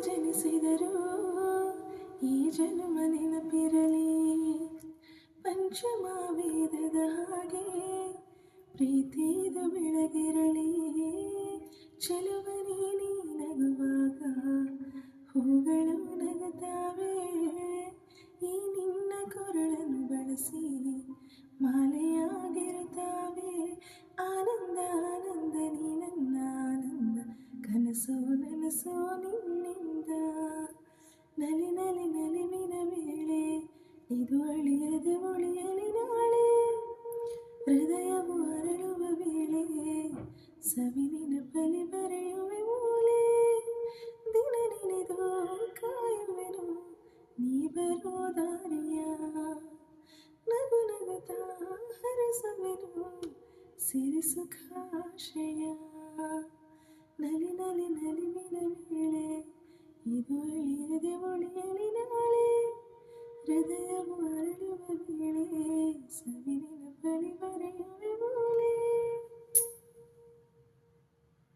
ಜನಿಸಿದರೂ ಈ ಜನ್ಮ ನೆನಪಿರಲಿ. ಪಂಚಮ ವೇದದ ಹಾಗೆ ಪ್ರೀತಿದು ಬೆಳಗಿರಲಿ. ಚೆಲುವನೇ ನೀ ನಗುವಾಗ ಹೂಗಳು ನಗುತ್ತಾವೆ. ಈ ನಿನ್ನ ಕೊರಳನ್ನು ಬಳಸಿ ಮಾಲೆಯಾಗಿರುತ್ತಾವೆ. ಆನಂದ ಆನಂದ ನೀ ನನ್ನ ಆನಂದ, ಕನಸು ನನಸು ನಿನ್ನಿಂದ. ನಲಿ ನಲಿ ನಲಿವಿನ ವೇಳೆ ಇದು ಅಳಿಯದೆ ಉಳಿಯಲಿ ನಾಳೆ. ಹೃದಯವು ಅರಳುವ ವೇಳೆ ಸವಿನಿನ ಬಲಿ ಬರೆಯುವೆ ಮೂಲೆ. ದಿನ ನೆನೆದು ಕಾಯುವೆನು ನೀ ಬರೋ ದಾರಿಯ. ನಗು ನಗುತ್ತಾ ಹರಸುವೆನು ಸಿರಿ ಸುಖಾಶ್ರಯ. ನಲಿ ನಲಿ ನಲಿವಿನ ವೇಳೆ ಇದು ಅಳಿಯದೆ ಉಳಿಯಲಿ ನಾಳೆ. ಹೃದಯವು ಅರಳುವ ವೇಳೆ ಸವಿನಿನ ಬಲಿ ಬರೆಯುವೆ